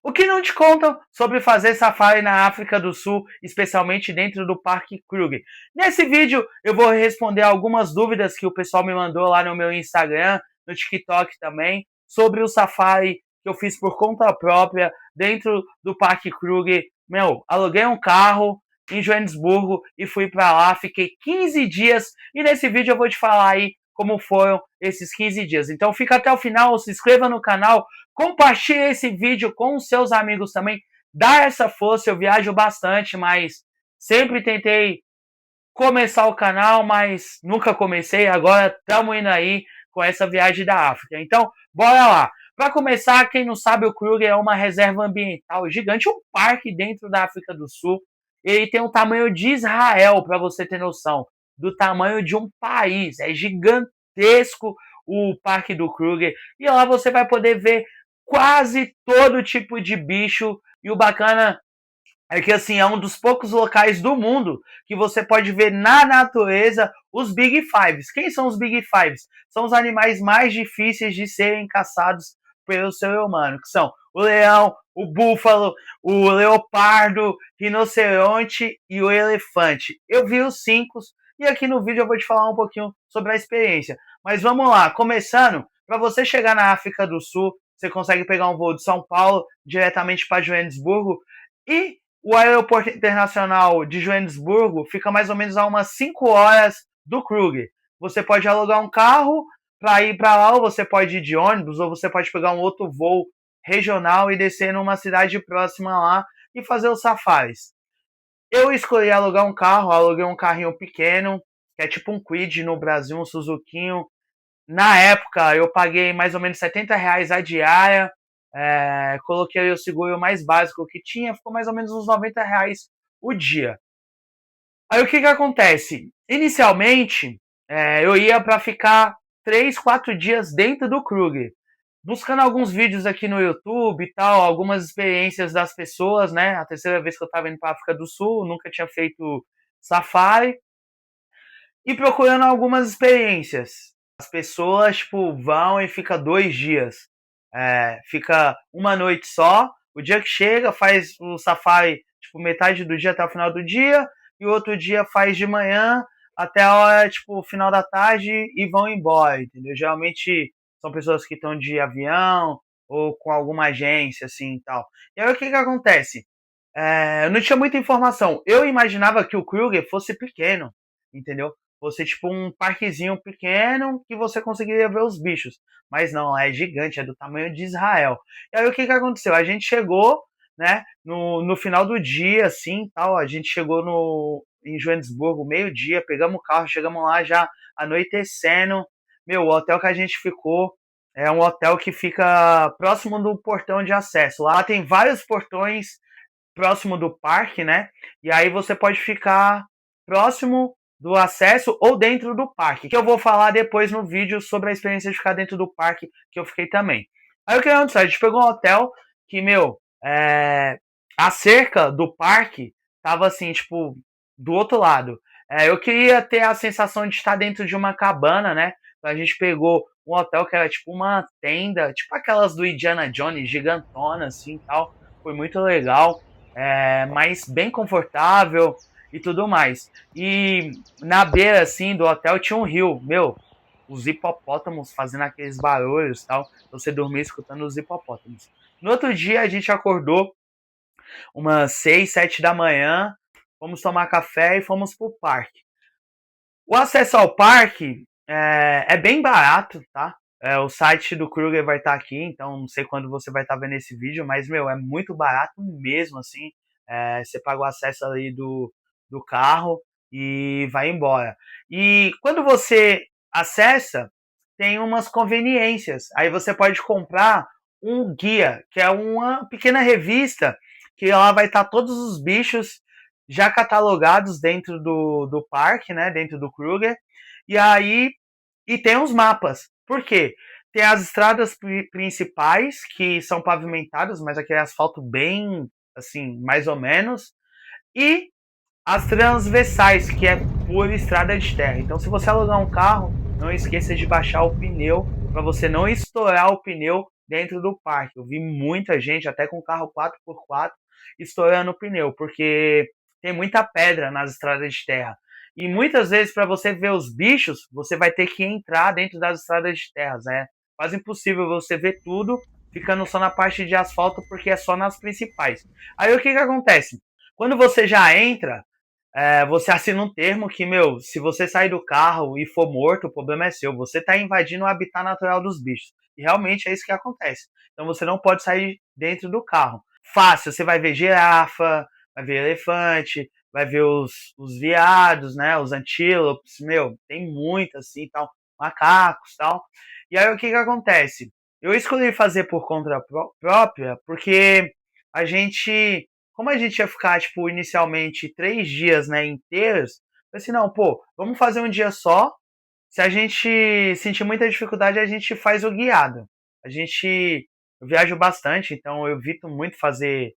O que não te contam sobre fazer safari na África do Sul, especialmente dentro do Parque Kruger. Nesse vídeo eu vou responder algumas dúvidas que o pessoal me mandou lá no meu Instagram, no TikTok também, sobre o safari que eu fiz por conta própria dentro do Parque Kruger. Aluguei um carro em Joanesburgo e fui para lá, fiquei 15 dias e nesse vídeo eu vou te falar aí como foram esses 15 dias. Então fica até o final, se inscreva no canal, compartilhe esse vídeo com os seus amigos também, dá essa força. Eu viajo bastante, mas sempre tentei começar o canal, mas nunca comecei. Agora estamos indo aí com essa viagem da África. Então, bora lá. Para começar, quem não sabe, o Kruger é uma reserva ambiental gigante, um parque dentro da África do Sul. Ele tem o tamanho de Israel, para você ter noção, do tamanho de um país. É gigantesco o Parque do Kruger. E lá você vai poder ver quase todo tipo de bicho. E o bacana é que assim, é um dos poucos locais do mundo que você pode ver na natureza os Big Fives. Quem são os Big Fives? São os animais mais difíceis de serem caçados pelo ser humano, que são o leão, o búfalo, o leopardo, rinoceronte e o elefante. Eu vi os 5 e aqui no vídeo eu vou te falar um pouquinho sobre a experiência. Mas vamos lá, começando, para você chegar na África do Sul, você consegue pegar um voo de São Paulo diretamente para Joanesburgo e o aeroporto internacional de Joanesburgo fica mais ou menos a umas 5 horas do Kruger. Você pode alugar um carro para ir para lá, ou você pode ir de ônibus, ou você pode pegar um outro voo regional e descer numa cidade próxima lá e fazer os safaris. Eu escolhi alugar um carro, aluguei um carrinho pequeno, que é tipo um Kwid no Brasil, um Suzuquinho. Na época eu paguei mais ou menos R$ 70 a diária. Coloquei o seguro mais básico que tinha, ficou mais ou menos uns R$ 90 o dia. Aí o que acontece? Inicialmente, eu ia para ficar 3, 4 dias dentro do Kruger, buscando alguns vídeos aqui no YouTube e tal, algumas experiências das pessoas, né? A terceira vez que eu estava indo para a África do Sul, nunca tinha feito safari, e procurando algumas experiências. As pessoas, tipo, vão e fica 2 dias. Fica uma noite só, o dia que chega, faz o safari, tipo, metade do dia até o final do dia, e o outro dia faz de manhã até a hora, tipo, final da tarde e vão embora, entendeu? Geralmente são pessoas que estão de avião ou com alguma agência, assim, e tal. E aí o que acontece? Eu não tinha muita informação. Eu imaginava que o Kruger fosse pequeno, entendeu? Fosse tipo um parquezinho pequeno que você conseguiria ver os bichos. Mas não, é gigante, é do tamanho de Israel. E aí o que aconteceu? A gente chegou, né, no final do dia, assim, tal, a gente chegou em Joanesburgo, meio-dia, pegamos o carro, chegamos lá já anoitecendo. O hotel que a gente ficou é um hotel que fica próximo do portão de acesso. Lá tem vários portões próximo do parque, né? E aí você pode ficar próximo do acesso ou dentro do parque, que eu vou falar depois no vídeo sobre a experiência de ficar dentro do parque, que eu fiquei também. Aí o que aconteceu? A gente pegou um hotel que, a cerca do parque tava assim, tipo, do outro lado. Eu queria ter a sensação de estar dentro de uma cabana, né? Então a gente pegou um hotel que era tipo uma tenda, tipo aquelas do Indiana Jones, gigantona assim e tal. Foi muito legal, mas bem confortável e tudo mais. E na beira, assim, do hotel tinha um rio. Os hipopótamos fazendo aqueles barulhos e tal. Você dormia escutando os hipopótamos. No outro dia, a gente acordou umas 6, 7 da manhã. Fomos tomar café e fomos pro parque. O acesso ao parque é bem barato, tá? O site do Kruger vai estar aqui, então não sei quando você vai estar vendo esse vídeo, mas, é muito barato mesmo, assim. Você paga o acesso ali do carro e vai embora. E quando você acessa, tem umas conveniências. Aí você pode comprar um guia, que é uma pequena revista, que lá vai estar todos os bichos já catalogados dentro do parque, né? Dentro do Kruger. E aí, e tem os mapas. Por quê? Tem as estradas principais, que são pavimentadas, mas aquele asfalto bem, assim, mais ou menos. E as transversais, que é pura estrada de terra. Então, se você alugar um carro, não esqueça de baixar o pneu, para você não estourar o pneu dentro do parque. Eu vi muita gente, até com carro 4x4, estourando o pneu, porque tem muita pedra nas estradas de terra. E muitas vezes, para você ver os bichos, você vai ter que entrar dentro das estradas de terra, né? Quase impossível você ver tudo ficando só na parte de asfalto, porque é só nas principais. Aí o que que acontece? Quando você já entra, você assina um termo que, meu, se você sair do carro e for morto, o problema é seu. Você está invadindo o habitat natural dos bichos. E realmente é isso que acontece. Então você não pode sair dentro do carro. Fácil, você vai ver girafa, vai ver elefante, vai ver os veados, né? Os antílopes, meu, tem muito assim, tal, macacos, tal. E aí o que que acontece? Eu escolhi fazer por conta própria, porque a gente, como a gente ia ficar, tipo, inicialmente 3 dias, né, inteiros, eu falei assim, não, pô, vamos fazer um dia só. Se a gente sentir muita dificuldade, a gente faz o guiado. A gente, eu viajo bastante, então eu evito muito fazer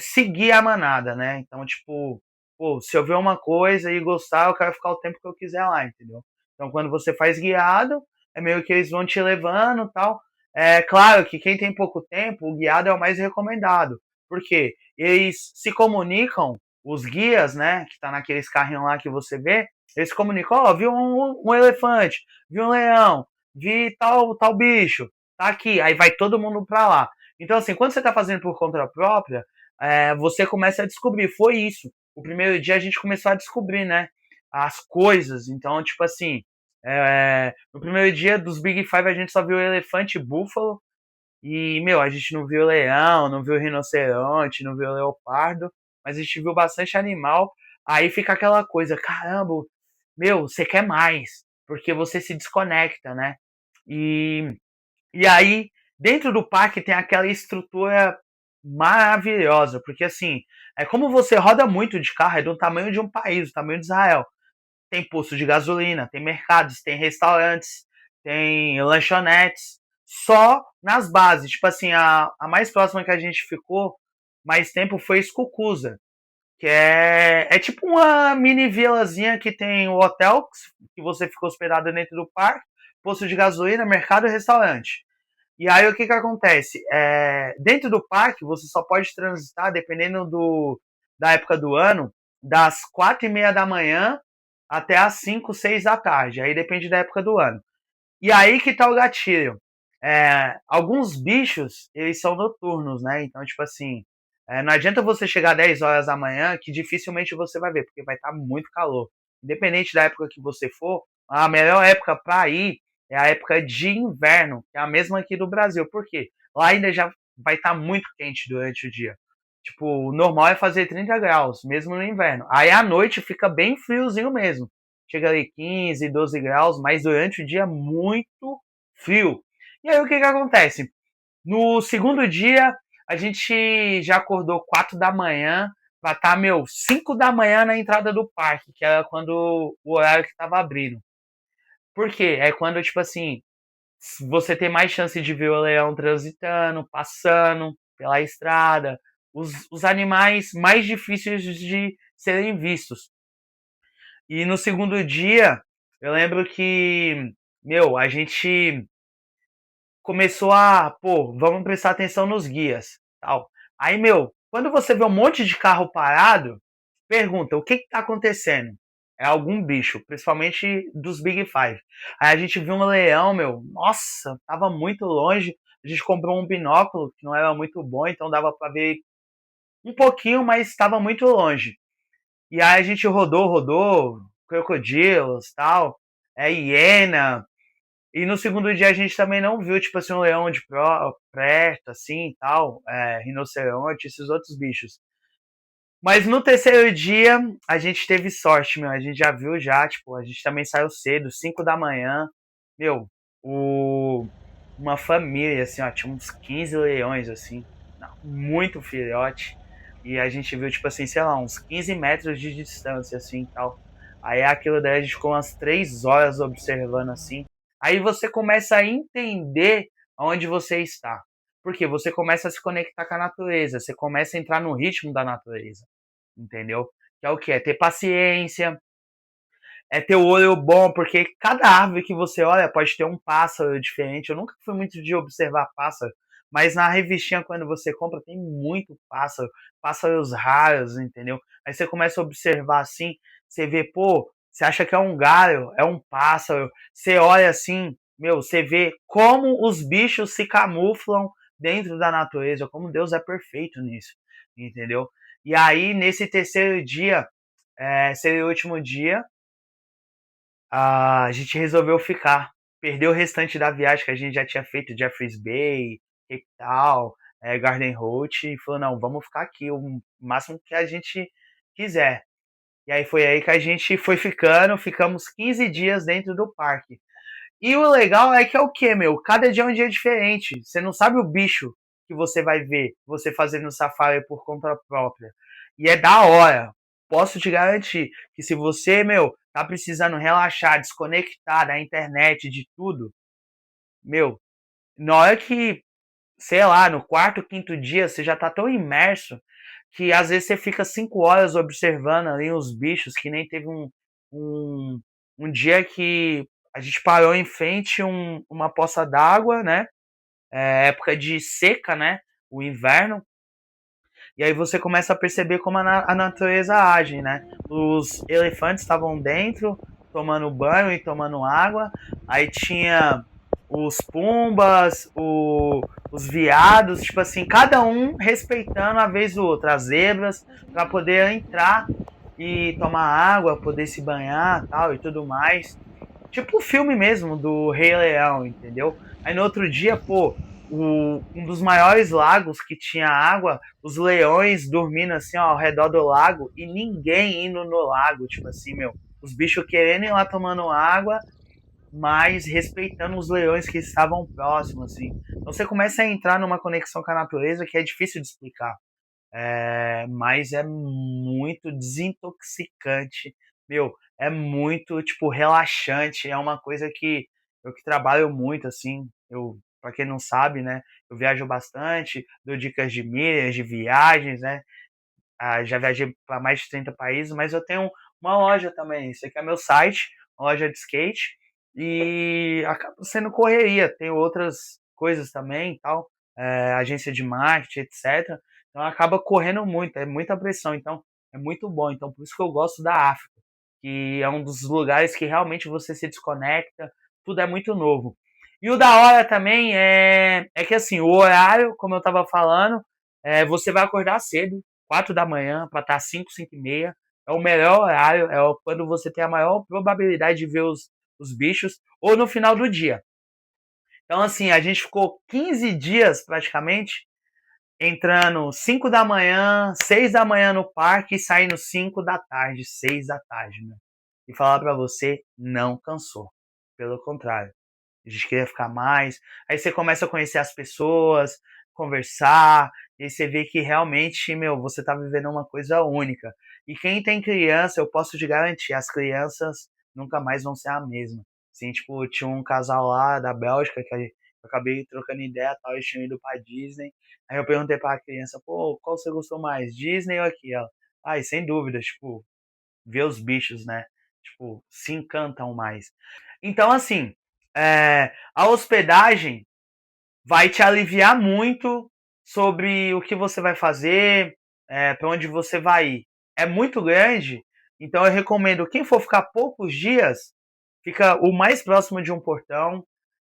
seguir a manada, né? Então, tipo, pô, se eu ver uma coisa e gostar, eu quero ficar o tempo que eu quiser lá, entendeu? Então, quando você faz guiado, é meio que eles vão te levando e tal. É claro que quem tem pouco tempo, o guiado é o mais recomendado. Por quê? Eles se comunicam, os guias, né, que tá naqueles carrinhos lá que você vê, eles comunicam, ó, oh, vi um elefante, vi um leão, vi tal bicho, tá aqui. Aí vai todo mundo pra lá. Então, assim, quando você tá fazendo por conta própria, você começa a descobrir. Foi isso. O primeiro dia a gente começou a descobrir, né? As coisas. Então, tipo assim, no primeiro dia dos Big Five a gente só viu elefante e búfalo. E, meu, a gente não viu leão, não viu rinoceronte, não viu leopardo. Mas a gente viu bastante animal. Aí fica aquela coisa, caramba, meu, você quer mais. Porque você se desconecta, né? E e aí, dentro do parque tem aquela estrutura maravilhosa, porque assim, é como você roda muito de carro, é do tamanho de um país, do tamanho de Israel. Tem posto de gasolina, tem mercados, tem restaurantes, tem lanchonetes, só nas bases. Tipo assim, a mais próxima que a gente ficou mais tempo foi Escucusa, que é tipo uma mini vilazinha que tem o hotel, que você ficou hospedado dentro do parque, posto de gasolina, mercado e restaurante. E aí o que que acontece? Dentro do parque você só pode transitar, dependendo da época do ano, das 4h30 da manhã até as 5, 6 da tarde. Aí depende da época do ano. E aí que tá o gatilho. Alguns bichos, eles são noturnos, né? Então, tipo assim, não adianta você chegar 10 horas da manhã, que dificilmente você vai ver, porque vai estar muito calor. Independente da época que você for, a melhor época para ir é a época de inverno, que é a mesma aqui do Brasil. Por quê? Lá ainda já vai estar muito quente durante o dia. Tipo, o normal é fazer 30 graus, mesmo no inverno. Aí à noite fica bem friozinho mesmo. Chega ali 15, 12 graus, mas durante o dia muito frio. E aí o que que acontece? No segundo dia, a gente já acordou 4 da manhã pra estar, meu, 5 da manhã na entrada do parque, que era quando o horário que tava abrindo. Por quê? É quando, tipo assim, você tem mais chance de ver o leão transitando, passando pela estrada, os animais mais difíceis de serem vistos. E no segundo dia, eu lembro que, meu, a gente começou a, pô, vamos prestar atenção nos guias, tal. Aí, meu, quando você vê um monte de carro parado, pergunta, o que que tá acontecendo? É algum bicho, principalmente dos Big Five. Aí a gente viu um leão, meu, nossa, tava muito longe. A gente comprou um binóculo que não era muito bom, então dava para ver um pouquinho, mas estava muito longe. E aí a gente rodou, crocodilos, tal, hiena, e no segundo dia a gente também não viu, tipo assim, um leão de perto, assim, tal, rinoceronte, esses outros bichos. Mas no terceiro dia a gente teve sorte, meu. A gente já viu já, tipo, a gente também saiu cedo, 5 da manhã. Meu, uma família, assim, ó, tinha uns 15 leões, assim, muito filhote. E a gente viu, tipo assim, sei lá, uns 15 metros de distância, assim, tal. Aí aquilo daí a gente ficou umas 3 horas observando, assim. Aí você começa a entender onde você está. Porque você começa a se conectar com a natureza, você começa a entrar no ritmo da natureza, entendeu? Que é o que? É ter paciência, é ter o olho bom, porque cada árvore que você olha pode ter um pássaro diferente. Eu nunca fui muito de observar pássaro, mas na revistinha, quando você compra, tem muito pássaro, pássaros raros, entendeu? Aí você começa a observar assim, você vê, pô, você acha que é um galho, é um pássaro. Você olha assim, meu, você vê como os bichos se camuflam dentro da natureza, como Deus é perfeito nisso, entendeu? E aí, nesse terceiro dia, seria o último dia, a gente resolveu ficar. Perdeu o restante da viagem que a gente já tinha feito, Jeffreys Bay, Cape Town, Garden Route, e falou, não, vamos ficar aqui o máximo que a gente quiser. E aí foi aí que a gente foi ficando, ficamos 15 dias dentro do parque. E o legal é que é o que, meu? Cada dia é um dia diferente. Você não sabe o bicho que você vai ver, você fazendo safari por conta própria. E é da hora. Posso te garantir que se você, meu, tá precisando relaxar, desconectar da internet, de tudo, meu, na hora que, sei lá, no quarto, quinto dia, você já tá tão imerso que às vezes você fica 5 horas observando ali os bichos, que nem teve um, um dia que a gente parou em frente uma poça d'água, né? Época de seca, né? O inverno. E aí você começa a perceber como a natureza age, né? Os elefantes estavam dentro, tomando banho e tomando água. Aí tinha os pumbas, os veados, tipo assim, cada um respeitando a vez do outro, as zebras, para poder entrar e tomar água, poder se banhar, tal e tudo mais. Tipo o filme mesmo do Rei Leão, entendeu? Aí no outro dia, pô, um dos maiores lagos que tinha água, os leões dormindo assim ó, ao redor do lago e ninguém indo no lago, tipo assim, meu, os bichos querendo ir lá tomando água, mas respeitando os leões que estavam próximos, assim. Então você começa a entrar numa conexão com a natureza que é difícil de explicar. Mas é muito desintoxicante. Meu, é muito, tipo, relaxante. É uma coisa que eu que trabalho muito, assim. Pra quem não sabe, né? Eu viajo bastante, dou dicas de milhas, de viagens, né? Já viajei para mais de 30 países, mas eu tenho uma loja também. Esse aqui é meu site, uma loja de skate. E acaba sendo correria. Tenho outras coisas também e tal. Agência de marketing, etc. Então acaba correndo muito, é muita pressão. Então é muito bom. Então por isso que eu gosto da África, que é um dos lugares que realmente você se desconecta. Tudo é muito novo. E o da hora também é que assim, o horário, como eu estava falando, você vai acordar cedo, 4 da manhã, para estar 5, 5 e meia. É o melhor horário, quando você tem a maior probabilidade de ver os bichos, ou no final do dia. Então, assim, a gente ficou 15 dias praticamente, entrando 5 da manhã, 6 da manhã no parque e saindo 5 da tarde, 6 da tarde, né? E falar pra você, não cansou. Pelo contrário, a gente queria ficar mais. Aí você começa a conhecer as pessoas, conversar, e aí você vê que realmente, meu, você tá vivendo uma coisa única. E quem tem criança, eu posso te garantir, as crianças nunca mais vão ser a mesma. Assim, tipo, tinha um casal lá da Bélgica que eu acabei trocando ideia, tal, eles tinham ido pra Disney. Aí eu perguntei pra criança, pô, qual você gostou mais, Disney ou aqui? Ela, ai, sem dúvida, tipo, ver os bichos, né? Tipo, se encantam mais. Então, assim, a hospedagem vai te aliviar muito sobre o que você vai fazer, para onde você vai ir. É muito grande, então eu recomendo quem for ficar poucos dias, fica o mais próximo de um portão,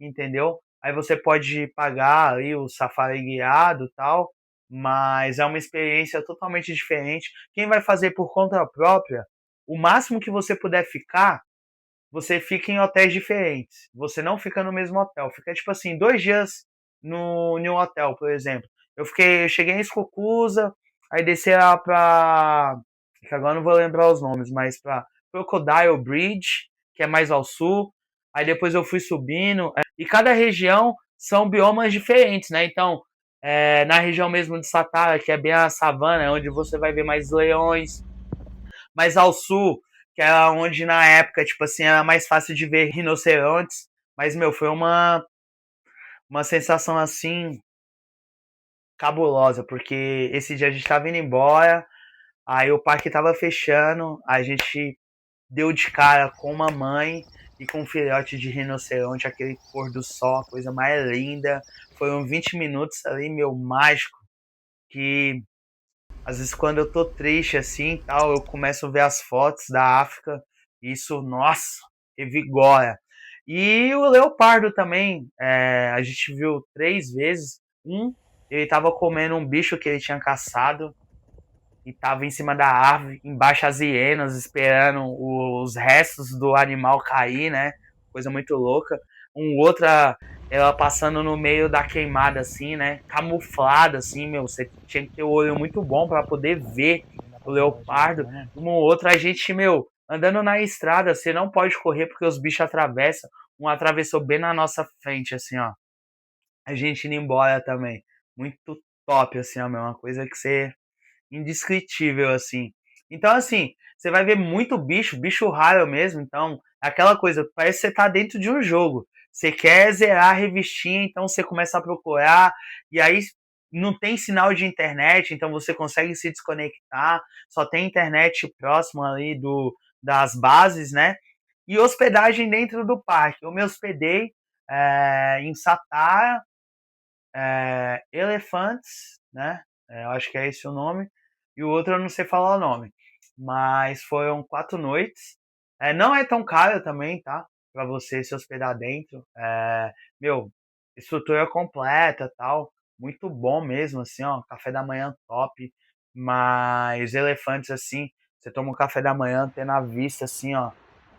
entendeu? Aí você pode pagar aí o safari guiado e tal, mas é uma experiência totalmente diferente. Quem vai fazer por conta própria, o máximo que você puder ficar, você fica em hotéis diferentes. Você não fica no mesmo hotel. Fica tipo assim, 2 dias em um hotel, por exemplo. Eu cheguei em Escocusa, aí desci lá pra. Que agora não vou lembrar os nomes, mas pra Crocodile Bridge, que é mais ao sul. Aí depois eu fui subindo. E cada região são biomas diferentes, né? Então, na região mesmo de Satara, que é bem a savana, onde você vai ver mais leões, mais ao sul, que era onde na época, tipo assim, era mais fácil de ver rinocerontes. Mas, meu, foi uma sensação assim cabulosa, porque esse dia a gente tava indo embora, aí o parque tava fechando, a gente deu de cara com uma mãe e com um filhote de rinoceronte, aquele pôr do sol, a coisa mais linda. Foram 20 minutos ali, meu, mágico, que às vezes quando eu tô triste assim, tal, eu começo a ver as fotos da África, e isso, nossa, revigora. E o leopardo também, a gente viu 3 vezes. Ele tava comendo um bicho que ele tinha caçado e tava em cima da árvore, embaixo as hienas esperando os restos do animal cair, né? Coisa muito louca. Outra, ela passando no meio da queimada assim, né? Camuflada assim, meu, você tinha que ter o olho muito bom para poder ver o leopardo. Outra, a gente, meu, andando na estrada, você não pode correr porque os bichos atravessam. Um atravessou bem na nossa frente, assim, ó. A gente indo embora também. Muito top, assim, ó, meu. Uma coisa que você indescritível, assim. Então, assim, você vai ver muito bicho, bicho raro mesmo. Então, aquela coisa, parece que você tá dentro de um jogo. Você quer zerar a revistinha, então você começa a procurar, e aí não tem sinal de internet, então você consegue se desconectar, só tem internet próximo ali das bases, né? E hospedagem dentro do parque. Eu me hospedei em Satara, Elephants, né? Eu acho que é esse o nome. E o outro eu não sei falar o nome. Mas foram 4 noites. Não é tão caro também, tá? Pra você se hospedar dentro. Meu, estrutura completa tal. Muito bom mesmo, assim, ó. Café da manhã top. Mas elefantes, assim, você toma um café da manhã, tendo a vista, assim, ó,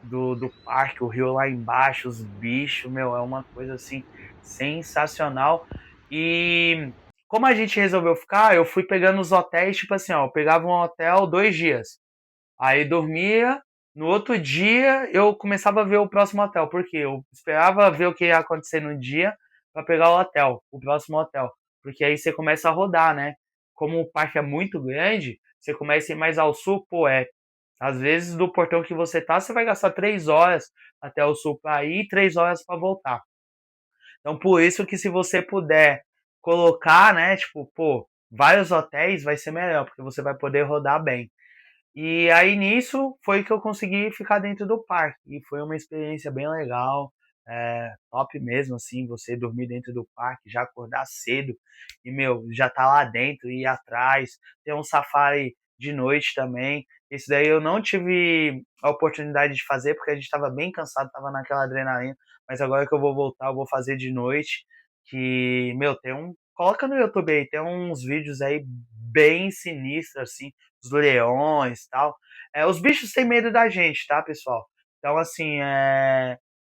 do parque, o rio lá embaixo, os bichos, meu, é uma coisa, assim, sensacional. E como a gente resolveu ficar, eu fui pegando os hotéis, tipo assim, ó, eu pegava um hotel 2 dias, aí dormia, no outro dia eu começava a ver o próximo hotel, porque eu esperava ver o que ia acontecer no dia para pegar o hotel, o próximo hotel, porque aí você começa a rodar, né? Como o parque é muito grande, você começa a ir mais ao sul, pô, às vezes do portão que você tá, você vai gastar 3 horas até o sul para ir e 3 horas para voltar. Então, por isso que se você puder colocar, né, tipo, pô, vários hotéis, vai ser melhor, porque você vai poder rodar bem. E aí nisso foi que eu consegui ficar dentro do parque. E foi uma experiência bem legal, top mesmo, assim, você dormir dentro do parque, já acordar cedo e, meu, já tá lá dentro e ir atrás. Tem um safari de noite também. Esse daí eu não tive a oportunidade de fazer porque a gente tava bem cansado, tava naquela adrenalina. Mas agora que eu vou voltar, eu vou fazer de noite. Que, meu, coloca no YouTube aí, tem uns vídeos aí bem sinistros, assim, os leões e tal. Os bichos têm medo da gente, tá, pessoal? Então, assim,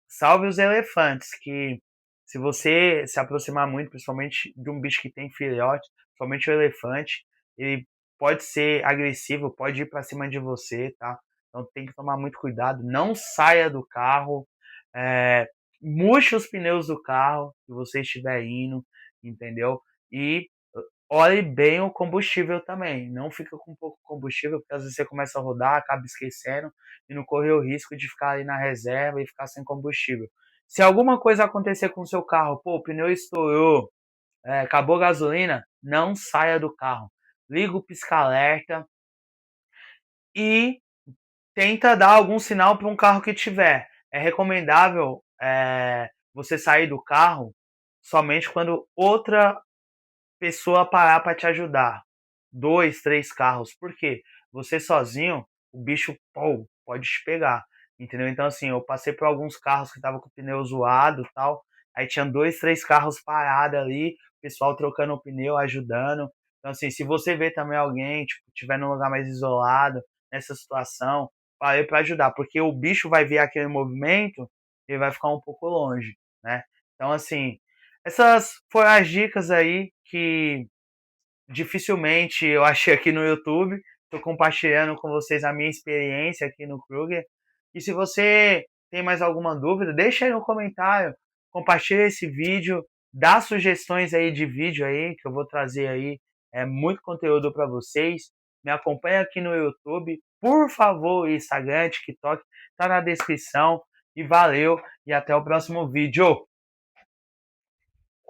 salve os elefantes, que se você se aproximar muito, principalmente de um bicho que tem filhote, principalmente o elefante, ele pode ser agressivo, pode ir para cima de você, tá? Então tem que tomar muito cuidado. Não saia do carro, murche os pneus do carro que você estiver indo, entendeu? E olhe bem o combustível também. Não fica com pouco combustível, porque às vezes você começa a rodar, acaba esquecendo e não correr o risco de ficar ali na reserva e ficar sem combustível. Se alguma coisa acontecer com o seu carro, pô, o pneu estourou, acabou a gasolina, não saia do carro. Liga o pisca-alerta e tenta dar algum sinal para um carro que tiver. É recomendável você sair do carro somente quando outra pessoa parar para te ajudar. 2, 3 carros. Por quê? Você sozinho, o bicho pode te pegar. Entendeu? Então, assim, eu passei por alguns carros que estavam com o pneu zoado e tal. Aí tinha 2, 3 carros parados ali, pessoal trocando o pneu, ajudando. Então, assim, se você vê também alguém, tipo, tiver num lugar mais isolado, nessa situação, parei para ajudar, porque o bicho vai ver aquele movimento e vai ficar um pouco longe, né? Então, assim, essas foram as dicas aí que dificilmente eu achei aqui no YouTube. Estou compartilhando com vocês a minha experiência aqui no Kruger. E se você tem mais alguma dúvida, deixa aí no comentário, compartilha esse vídeo, dá sugestões aí de vídeo aí que eu vou trazer aí, muito conteúdo para vocês. Me acompanha aqui no YouTube, por favor, Instagram, TikTok, tá na descrição. E valeu e até o próximo vídeo.